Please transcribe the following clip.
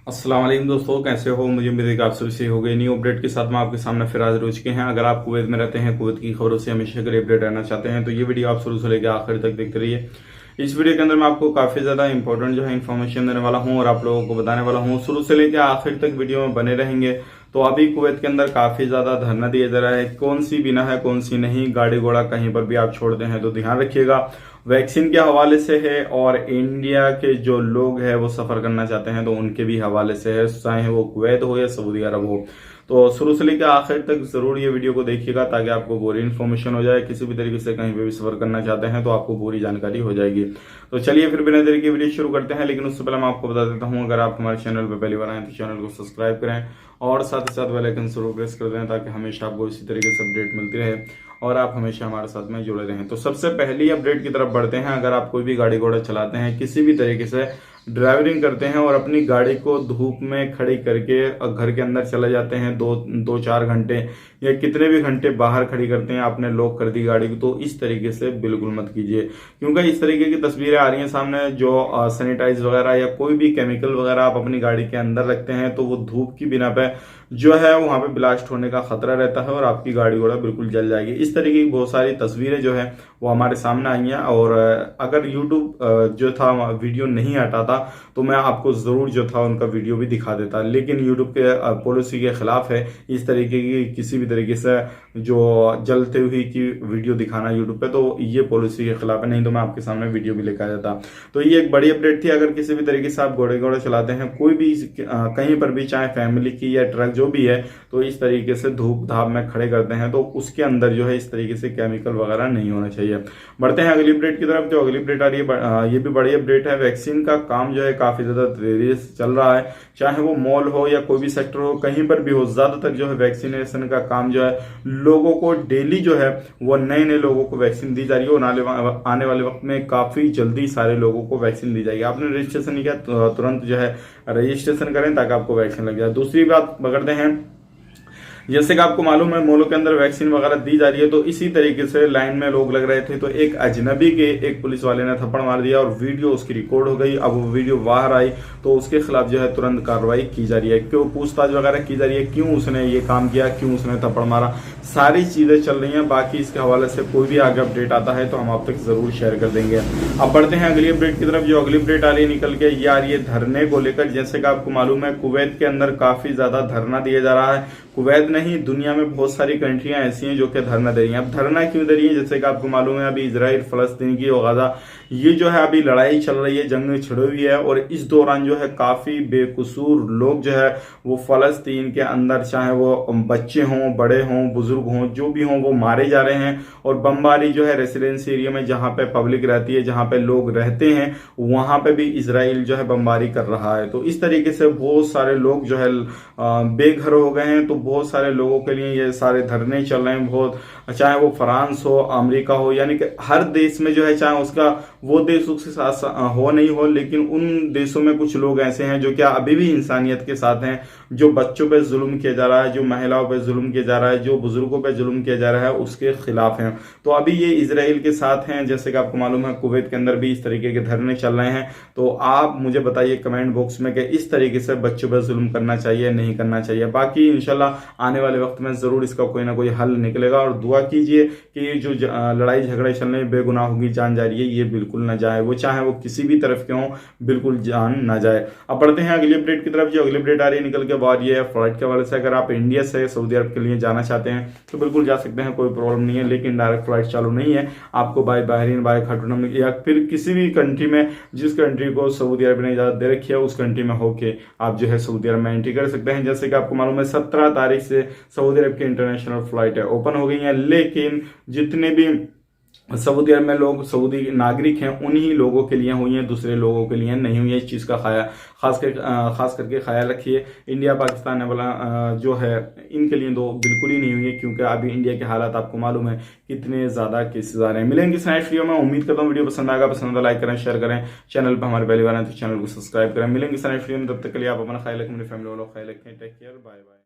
अस्सलाम वालेकुम दोस्तों, कैसे हो? मुझे उम्मीद है कि आप सभी सही हो गए। न्यू अपडेट के साथ में आपके सामने फिर हाजिर हो चुके हैं। अगर आप कुवैत में रहते हैं, कुवैत की खबरों से हमेशा अगर अपडेट रहना चाहते हैं तो ये वीडियो आप शुरू से लेकर आखिर तक देखते रहिए। इस वीडियो के अंदर मैं आपको काफी ज्यादा इंपॉर्टेंट जो है इन्फॉर्मेशन देने वाला हूं और आप लोगों को बताने वाला हूं। शुरू से लेकर आखिर तक वीडियो में बने रहेंगे। तो अभी कुवैत के अंदर काफी ज्यादा धरना दिया जा रहा है। कौन सी बिना है, कौन सी नहीं, गाड़ी घोड़ा कहीं पर भी आप छोड़ते हैं तो ध्यान रखिएगा। वैक्सीन के हवाले से है और इंडिया के जो लोग हैं वो सफर करना चाहते हैं तो उनके भी हवाले से है, चाहे वो कुवैत हो या सऊदी अरब हो। तो शुरू से लेकर आखिर तक जरूर ये वीडियो को देखिएगा ताकि आपको पूरी इन्फॉर्मेशन हो जाए। किसी भी तरीके से कहीं पे भी सफर करना चाहते हैं तो आपको पूरी जानकारी हो जाएगी। तो चलिए फिर बिना देरी की वीडियो शुरू करते हैं। लेकिन उससे पहले मैं आपको बता देता हूँ, अगर आप हमारे चैनल पर पहली बार आए तो चैनल को सब्सक्राइब करें और साथ ही साथ बेल आइकन जरूर प्रेस कर दें ताकि हमेशा आपको इसी तरीके से अपडेट मिलती रहे और आप हमेशा हमारे साथ में जुड़े रहें। तो सबसे पहली अपडेट की तरफ बढ़ते हैं। अगर आप कोई भी गाड़ी घोड़ा चलाते हैं, किसी भी तरीके से ड्राइविंग करते हैं और अपनी गाड़ी को धूप में खड़ी करके घर के अंदर चले जाते हैं, दो चार घंटे या कितने भी घंटे बाहर खड़ी करते हैं, आपने लॉक कर दी गाड़ी को, तो इस तरीके से बिल्कुल मत कीजिए। क्योंकि इस तरीके की तस्वीरें आ रही हैं सामने, जो सैनिटाइज वगैरह या कोई भी केमिकल वगैरह आप अपनी गाड़ी के अंदर रखते हैं तो वो धूप की बिना पे जो है वहां पे ब्लास्ट होने का खतरा रहता है और आपकी गाड़ी घोड़ा बिल्कुल जल जाएगी। इस तरीके की बहुत सारी तस्वीरें जो है वो हमारे सामने आई हैं। और अगर यूट्यूब जो था वीडियो नहीं हटाता तो मैं आपको जरूर जो था उनका वीडियो भी दिखा देता, लेकिन यूट्यूब के पॉलिसी के खिलाफ है इस तरीके की किसी भी तरीके से जो जलते हुए की वीडियो दिखाना यूट्यूब पे, तो ये पॉलिसी के खिलाफ है। नहीं तो मैं आपके सामने वीडियो भी लेकर आ जाता। तो ये एक बड़ी अपडेट थी। अगर किसी भी तरीके से आप घोड़े घोड़े चलाते हैं, कोई भी कहीं पर भी, चाहे फैमिली की या ट्रक जो भी है, तो इस तरीके से धूप धाप में खड़े करते हैं तो उसके अंदर जो है इस तरीके से केमिकल वगैरह नहीं होना चाहिए। बढ़ते हैं अगली अपडेट की तरफ। जो अगली अपडेट आ रही है ये भी बड़ी अपडेट है। वैक्सीन का काम जो है काफी ज्यादा तेजी से चल रहा है, चाहे वो मॉल हो या कोई भी सेक्टर हो, कहीं पर भी हो। ज्यादातर जो है वैक्सीनेशन का काम जो है लोगों को डेली जो है वो नए नए लोगों को वैक्सीन दी जा रही है और आने वाले वक्त में काफी जल्दी सारे लोगों को वैक्सीन दी जाएगी। आपने रजिस्ट्रेशन नहीं किया तुरंत जो है रजिस्ट्रेशन करें ताकि आपको वैक्सीन लग जाए। दूसरी बात पकड़ते हैं, जैसे कि आपको मालूम है मॉलों के अंदर वैक्सीन वगैरह दी जा रही है, तो इसी तरीके से लाइन में लोग लग रहे थे तो एक अजनबी के एक पुलिस वाले ने थप्पड़ मार दिया और वीडियो उसकी रिकॉर्ड हो गई। अब वो वीडियो बाहर आई तो उसके खिलाफ जो है तुरंत कार्रवाई की जा रही है। क्यों पूछताछ वगैरह की जा रही है, क्यों उसने ये काम किया, क्यों उसने थप्पड़ मारा, सारी चीजें चल रही हैं। बाकी इसके हवाले से कोई भी आगे अपडेट आता है तो हम आप तक जरूर शेयर कर देंगे। अब बढ़ते हैं अगली अपडेट की तरफ। जो अगली अपडेट आ रही है निकल के ये आ रही है धरने को लेकर। जैसे कि आपको मालूम है कुवैत के अंदर काफी ज्यादा धरना दिया जा रहा है। कुवैत नहीं, दुनिया में बहुत सारी कंट्रियां ऐसी हैं जो कि धरना दे रही हैं। अब धरना क्यों दे रही है, जैसे कि आपको मालूम है अभी इजराइल फलस्तीन की और गाजा ये जो है अभी लड़ाई चल रही है, जंग छिड़ी हुई है और इस दौरान जो है काफी बेकसूर लोग जो है वो फलस्तीन के अंदर, चाहे वो बच्चे हों, बड़े हों, बुजुर्ग हों, जो भी हों, वो मारे जा रहे हैं। और बमबारी जो है रेसिडेंस एरिया में जहां पे पब्लिक रहती है, जहां पे लोग रहते हैं, वहां पे भी इसराइल जो है बमबारी कर रहा है। तो इस तरीके से बहुत सारे लोग जो है बेघर हो गए हैं। तो बहुत सारे लोगों के लिए ये सारे धरने चल रहे हैं। बहुत, चाहे वो फ्रांस हो, अमेरिका हो, यानी कि हर देश में जो है, चाहे उसका वो देश उसके साथ हो नहीं हो, लेकिन उन देशों में कुछ लोग ऐसे हैं जो क्या अभी भी इंसानियत के साथ हैं। जो बच्चों पे जुल्म किया जा रहा है, जो महिलाओं पे जुल्म किया जा रहा है, जो बुजुर्गों पे जुल्म किया जा रहा है, उसके खिलाफ हैं। तो अभी ये इजराइल के साथ हैं। जैसे कि आपको मालूम है कुवैत के अंदर भी इस तरीके के धरने चल रहे हैं। तो आप मुझे बताइए कमेंट बॉक्स में कि इस तरीके से बच्चों पर जुल्म करना चाहिए, नहीं करना चाहिए। बाकी इंशाल्लाह आने वाले वक्त में जरूर इसका कोई ना कोई हल निकलेगा और दुआ कीजिए कि ये जो लड़ाई झगड़े चल रहे हैं, बेगुनाहों की जान जा रही है, ये बिल्कुल ना जाए। वो चाहे वो किसी भी तरफ के हों, बिल्कुल जान ना जाए। अब बढ़ते हैं अगली अपडेट की तरफ। जो अगली अपडेट आ रही है निकल के बाद ये है फ्लाइट के हवाले से। अगर आप इंडिया से सऊदी अरब के लिए जाना चाहते हैं तो बिल्कुल जा सकते हैं, कोई प्रॉब्लम नहीं है। लेकिन डायरेक्ट फ्लाइट चालू नहीं है। आपको बाय बहरीन, बाय खाटूनम या फिर किसी भी कंट्री में, जिस कंट्री को सऊदी अरब ने इजाजत दे रखी है उस कंट्री में होके आप जो है सऊदी अरब में एंट्री कर सकते हैं। जैसे कि आपको मालूम है 17 तारीख से सऊदी अरब की इंटरनेशनल फ्लाइट है ओपन हो गई है। लेकिन जितने भी सऊदी अरब में लोग सऊदी नागरिक हैं उन्हीं लोगों के लिए हुई है, दूसरे लोगों के लिए नहीं हुई है। इस चीज का खास करके ख्याल रखिए। इंडिया पाकिस्तान वाला जो है इनके लिए तो बिल्कुल ही नहीं हुई है, क्योंकि अभी इंडिया के हालात आपको मालूम है कितने ज्यादा केसेस आ रहे हैं। मिलेंगे इस नेक्स्ट वीडियो में। उम्मीद करता हूँ वीडियो पसंद आएगा। पसंद लाइक करें, शेयर करें। चैनल पर हमारे पहली बार है तो चैनल को सब्सक्राइब करें। मिलेंगे इस नेक्स्ट वीडियो में। तब तक के लिए आप अपना ख्याल रखें, मेरी फैमिली वालों का ख्याल रखें। Take care, bye bye.